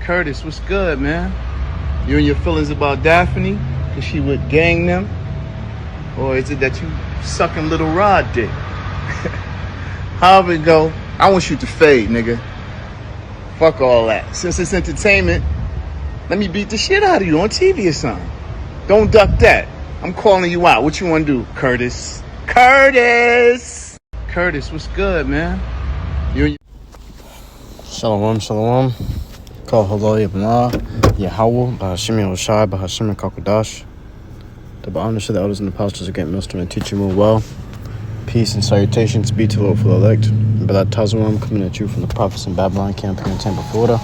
Curtis, what's good, man? You and your feelings about Daphne? Cause she would gang them? Or is it that you sucking little Rod dick? However it go, I want you to fade, nigga. Fuck all that. Since it's entertainment, let me beat the shit out of you on TV or something. Don't duck that. I'm calling you out. What you want to do, Curtis? Curtis! Curtis, what's good, man? You and your... Shalom, shalom. Call HALALYAM, YAHAWAH, BAHASHAM, BAHASHAM, QADASH. The honor to the elders and apostles again, MILLSTONE, and teach you more well. Peace and salutations be to the Lord for the elect. But that Tazawam coming at you from the Prophets in Babylon campaign in Tampa, Florida.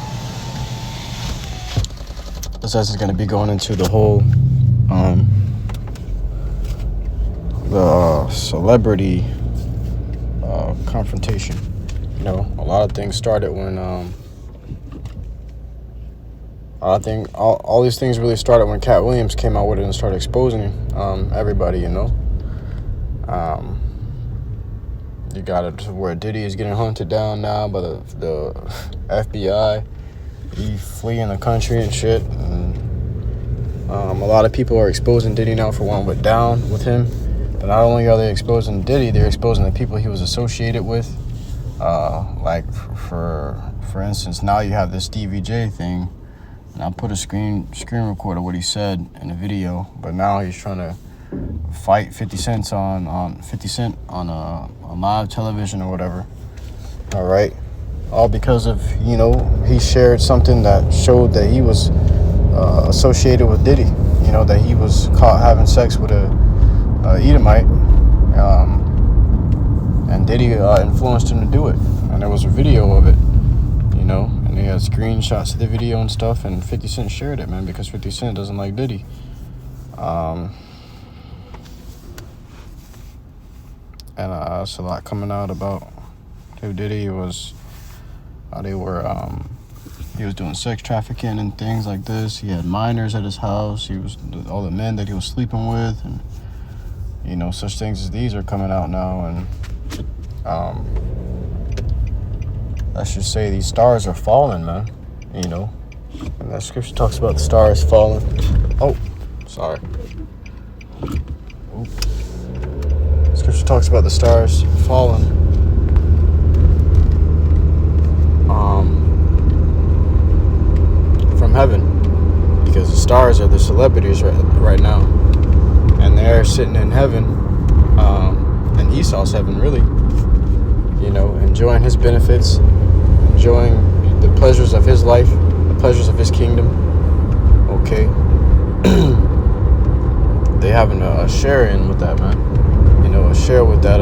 This is going to be going into the whole celebrity confrontation. You know, a lot of things started when I think all these things really started when Cat Williams came out with it and started exposing everybody, you know. You got it to where Diddy is getting hunted down now by the FBI. He fleeing the country and shit. And, a lot of people are exposing Diddy now for what went down with him. But not only are they exposing Diddy, they're exposing the people he was associated with. Like, for instance, now you have this Stevie J thing. And I'll put a screen record of what he said in the video. But now he's trying to fight 50 Cent on live television or whatever. All right. All because of, you know, he shared something that showed that he was associated with Diddy. You know, that he was caught having sex with a Edomite. And Diddy influenced him to do it. And there was a video of it, you know. And they had screenshots of the video and stuff. And 50 Cent shared it, man, because 50 Cent doesn't like Diddy. And it's a lot coming out about who Diddy was. They were, he was doing sex trafficking and things like this. He had minors at his house. He was all the men that he was sleeping with, and you know, such things as these are coming out now. And let's just say these stars are falling, man. You know, and that scripture talks about the stars falling. Oh, sorry. Oop. Scripture talks about the stars falling. From heaven, because the stars are the celebrities right now, and they're sitting in heaven, in Esau's heaven, really. You know, enjoying his benefits, enjoying the pleasures of his life, the pleasures of his kingdom. Okay, they having a share in with that, man. You know, a share with that.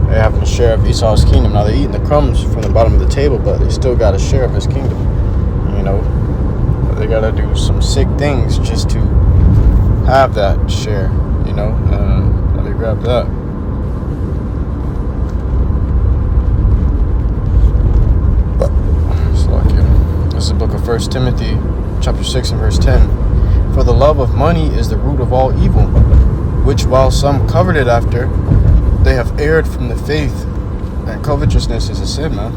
They're having a share of Esau's kingdom. Now they're eating the crumbs from the bottom of the table, but they still got a share of his kingdom. You know, they gotta do some sick things just to have that share. You know, let me grab that. This is the book of 1 Timothy, chapter 6 and verse 10. For the love of money is the root of all evil, which while some coveted after, they have erred from the faith. And covetousness is a sin, man.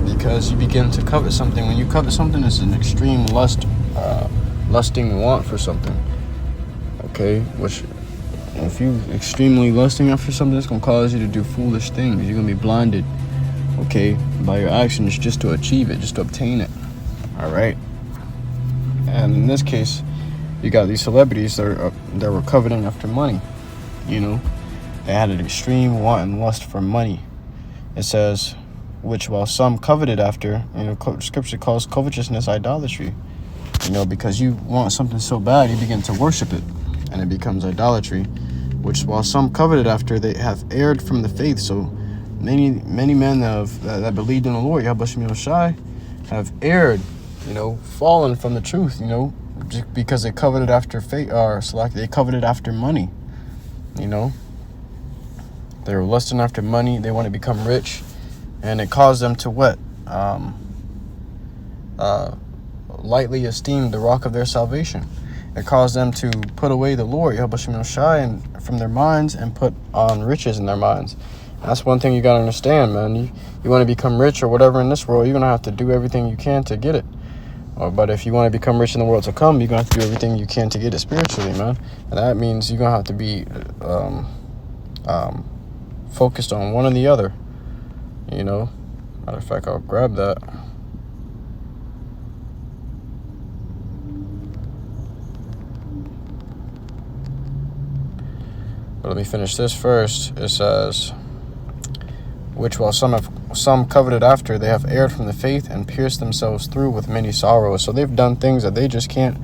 Because you begin to covet something. When you covet something, it's an extreme lusting want for something. Okay? Which, if you extremely lusting after something, it's going to cause you to do foolish things. You're going to be blinded, okay, by your actions just to achieve it, just to obtain it. All right? And in this case, you got these celebrities that were coveting after money. You know, they had an extreme want and lust for money. It says, which while some coveted after, you know, scripture calls covetousness idolatry. You know, because you want something so bad, you begin to worship it, and it becomes idolatry. Which while some coveted after, they have erred from the faith. So many men that believed in the Lord, YAHAWASHI, have erred, you know, fallen from the truth, you know, just because they coveted after faith, or they coveted after money. You know, they were lusting after money. They want to become rich, and it caused them to what? Lightly esteem the rock of their salvation. It caused them to put away the Lord, YAHAWASHI, from their minds and put on riches in their minds. That's one thing you gotta understand, man. You want to become rich or whatever in this world, you're gonna have to do everything you can to get it. But if you want to become rich in the world to come, you're gonna have to do everything you can to get it spiritually, man. And that means you're gonna have to be focused on one or the other. You know. Matter of fact, I'll grab that. But let me finish this first. It says, which while some coveted after, they have erred from the faith and pierced themselves through with many sorrows. So they've done things that they just can't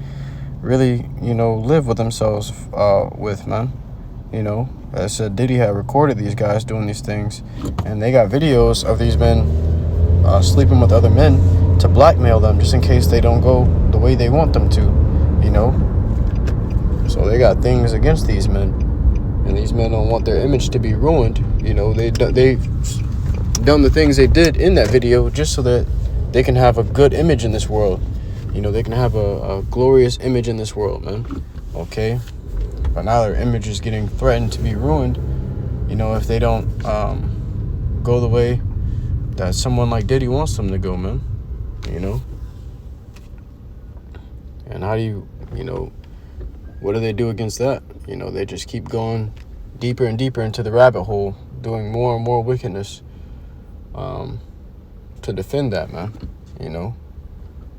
really, live with themselves with, man. As I said, Diddy had recorded these guys doing these things, and they got videos of these men sleeping with other men to blackmail them just in case they don't go the way they want them to, So they got things against these men. And these men don't want their image to be ruined. They've done the things they did in that video just so that they can have a good image in this world. They can have a glorious image in this world, man. Okay? But now their image is getting threatened to be ruined, if they don't go the way that someone like Diddy wants them to go, man. And how do you, what do they do against that? They just keep going deeper and deeper into the rabbit hole, doing more and more wickedness to defend that, man.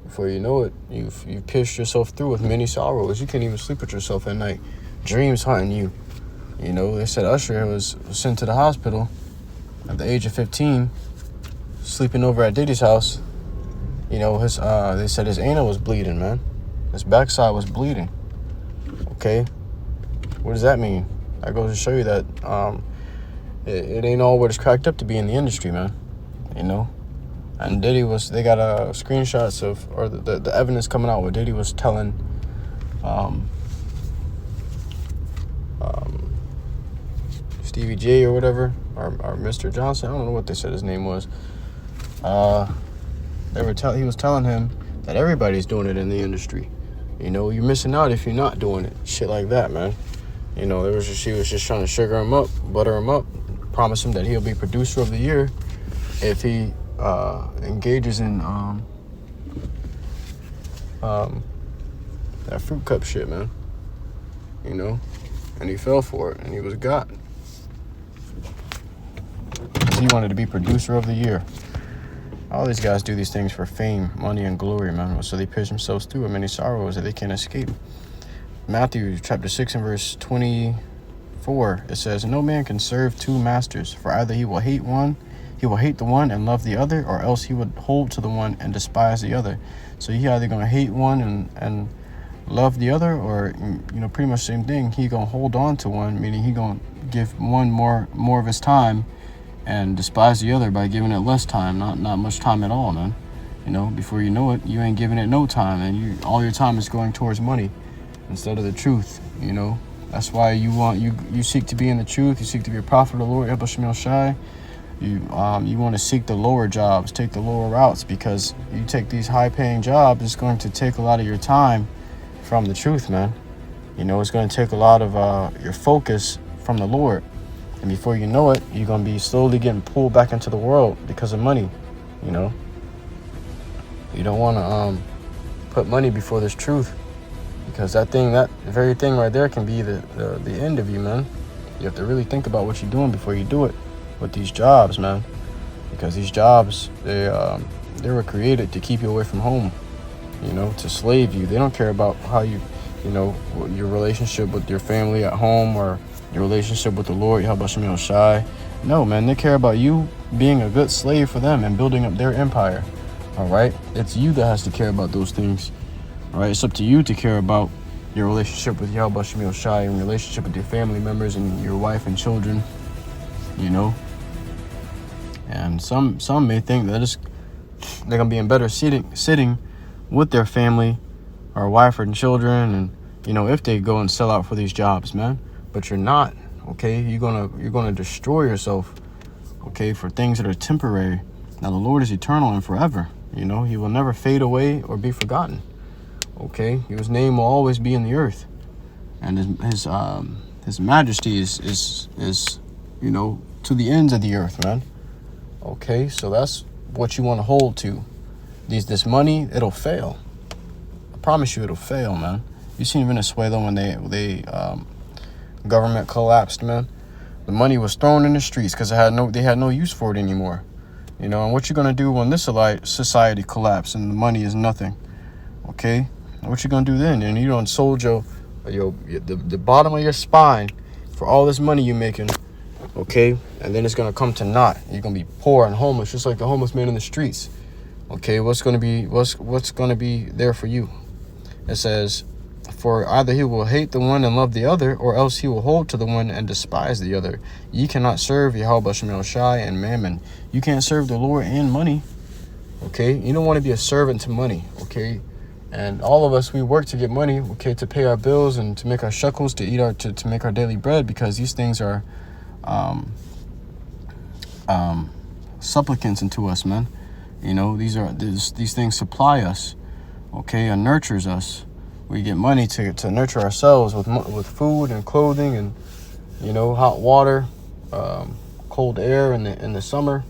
Before you know it, you've pierced yourself through with many sorrows. You can't even sleep with yourself at night. Dreams haunting you. They said Usher was sent to the hospital at the age of 15, sleeping over at Diddy's house. They said his anal was bleeding, man. His backside was bleeding. Okay? What does that mean? That goes to show you that it ain't all what it's cracked up to be in the industry, man. And Diddy they got screenshots of, or the evidence coming out where Diddy was telling Stevie J or whatever, or Mr. Johnson, I don't know what they said his name was. He was telling him that everybody's doing it in the industry. You're missing out if you're not doing it. Shit like that, man. She was just trying to sugar him up, butter him up, promise him that he'll be producer of the year if he engages in that fruit cup shit, man. And he fell for it, and he was got. He wanted to be producer of the year. All these guys do these things for fame, money, and glory, man. So they pierce themselves through with many sorrows that they can't escape. Matthew chapter 6 and verse 24, it says, no man can serve two masters, for either he will hate the one and love the other, or else he would hold to the one and despise the other. So he either gonna hate one and love the other, or pretty much the same thing. He gonna hold on to one, meaning he gonna give one more of his time and despise the other by giving it less time, not much time at all, man. Before you know it, you ain't giving it no time, and all your time is going towards money instead of the truth. That's why you seek to be in the truth. You seek to be a prophet of the Lord, YAHAWASHI. You want to seek the lower jobs, take the lower routes, because you take these high-paying jobs, it's going to take a lot of your time from the truth, man. It's going to take a lot of your focus from the Lord. And before you know it, you're going to be slowly getting pulled back into the world because of money, You don't want to put money before this truth, because that very thing right there can be the end of you, man. You have to really think about what you're doing before you do it with these jobs, man. Because these jobs, they were created to keep you away from home, to slave you. They don't care about how your relationship with your family at home or your relationship with the Lord, YAHAWASHI. No, man, they care about you being a good slave for them and building up their empire. All right? It's you that has to care about those things. All right? It's up to you to care about your relationship with YAHAWASHI and relationship with your family members and your wife and children, And some may think that they're going to be in better sitting with their family or wife and children, and, if they go and sell out for these jobs, man. But you're not, okay? You're gonna destroy yourself, okay, for things that are temporary. Now the Lord is eternal and forever. He will never fade away or be forgotten. Okay, His name will always be in the earth, and His majesty is to the ends of the earth, man. Okay, so that's what you want to hold to. This money, it'll fail. I promise you, it'll fail, man. You seen Venezuela when they government collapsed, man. The money was thrown in the streets because they had no use for it anymore. You know, and what you gonna do when this society collapses and the money is nothing? Okay, what you gonna do then? And you done sold the bottom of your spine for all this money you're making. Okay, and then it's gonna come to naught. You're gonna be poor and homeless, just like the homeless man in the streets. Okay, what's gonna be there for you? It says, for either he will hate the one and love the other, or else he will hold to the one and despise the other. Ye cannot serve YAHAWASHI and Mammon. You can't serve the Lord and money. Okay, you don't want to be a servant to money. Okay, and all of us, we work to get money. Okay, to pay our bills and to make our shekels, to eat to make our daily bread, because these things are supplicants unto us, man. You know, these things supply us. Okay, and nurtures us. We get money to nurture ourselves with food and clothing and, you know, hot water, cold air in the summer,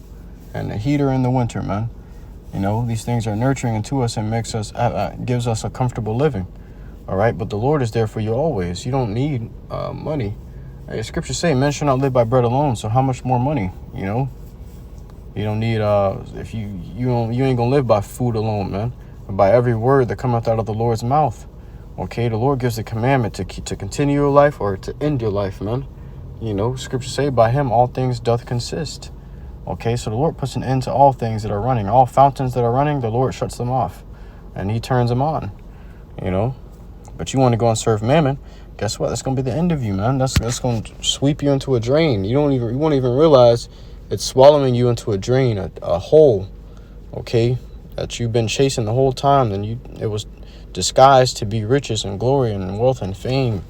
and a heater in the winter, man. You know, these things are nurturing into us and gives us a comfortable living. All right, but the Lord is there for you always. You don't need money. Scriptures say, "Men shall not live by bread alone." So how much more money? You know, you don't need if you ain't gonna live by food alone, man, but by every word that cometh out of the Lord's mouth. Okay, the Lord gives the commandment to continue your life or to end your life, man. You know, scriptures say, by him all things doth consist. Okay, so the Lord puts an end to all things that are running. All fountains that are running, the Lord shuts them off and he turns them on, you know. But you want to go and serve Mammon, guess what? That's going to be the end of you, man. That's going to sweep you into a drain. You won't even realize it's swallowing you into a drain, a hole, okay, that you've been chasing the whole time. And it was disguised to be riches and glory and wealth and fame,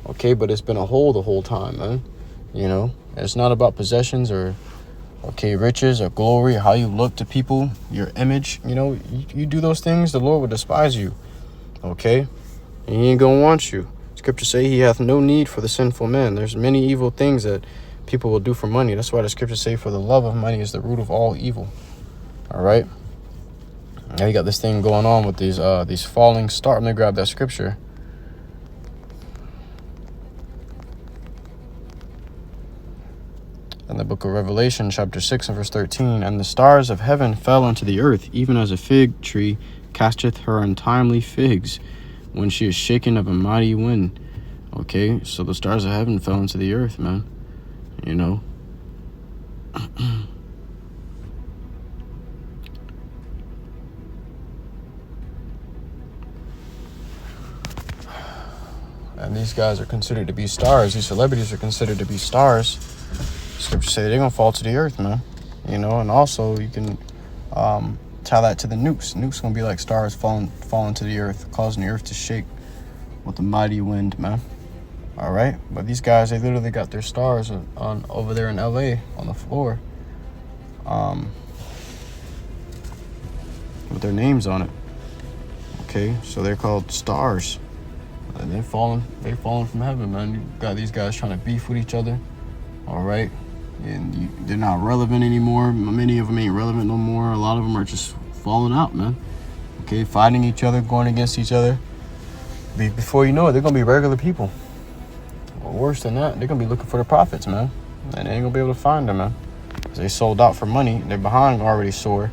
okay, but it's been a hole the whole time, man. You know, it's not about possessions or, okay, riches or glory, how you look to people, your image. You know, you do those things, the Lord will despise you, okay, and he ain't gonna want you. Scripture say he hath no need for the sinful man. There's many evil things that people will do for money. That's why the scripture say, for the love of money is the root of all evil. All right, now you got this thing going on with these falling stars. Let me grab that scripture. In the book of Revelation, chapter 6 and verse 13, and the stars of heaven fell unto the earth, even as a fig tree casteth her untimely figs when she is shaken of a mighty wind. Okay, so the stars of heaven fell into the earth, man. You know. And these guys are considered to be stars. These celebrities are considered to be stars. Scripture say they're gonna fall to the earth, man. You know, and also you can tie that to the nukes. Nukes gonna be like stars falling to the earth, causing the earth to shake with a mighty wind, man. All right, but these guys, they literally got their stars on over there in LA on the floor, with their names on it. Okay, so they're called stars. And they're falling from heaven, man. You got these guys trying to beef with each other. All right, and they're not relevant anymore. Many of them ain't relevant no more. A lot of them are just falling out, man. Okay, fighting each other, going against each other. Before you know it, they're gonna be regular people. Or worse than that, they're gonna be looking for the prophets, man, and they ain't gonna be able to find them, man. They sold out for money. Their behind already sore.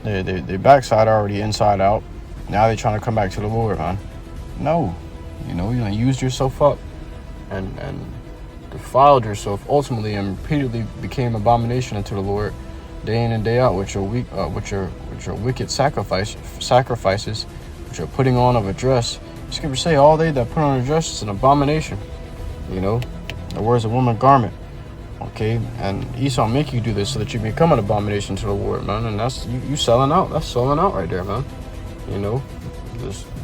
Their backside already inside out. Now they're trying to come back to the Lord, man. No, you know, you used yourself up and defiled yourself ultimately and repeatedly became abomination unto the Lord day in and day out with your wicked sacrifices, which are putting on of a dress. The scripture say all they that put on a dress is an abomination. You know, the wears a woman garment. Okay, and Esau make you do this so that you become an abomination to the Lord, man. And that's you selling out. That's selling out right there, man. You know,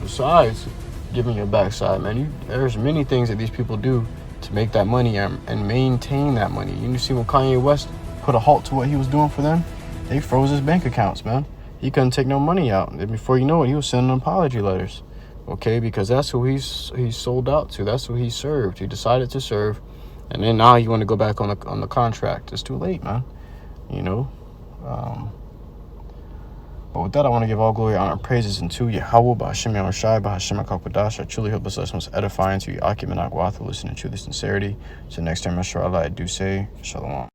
besides giving your backside, man, there's many things that these people do to make that money and maintain that money. You see when Kanye West put a halt to what he was doing for them, they froze his bank accounts, man. He couldn't take no money out. And before you know it, he was sending apology letters. Okay, because that's who he sold out to. That's who he served. He decided to serve And then now you want to go back on the contract. It's too late, man. You know. But with that, I want to give all glory, honor, and praises unto YAHAWAH, BAHASHAM, YAHAWASHI, BAHASHAM, QADASH. I truly hope this lesson was edifying to you, YAHAWAH, listening to truly sincerity. So next time, inshallah, I do say, Shalom.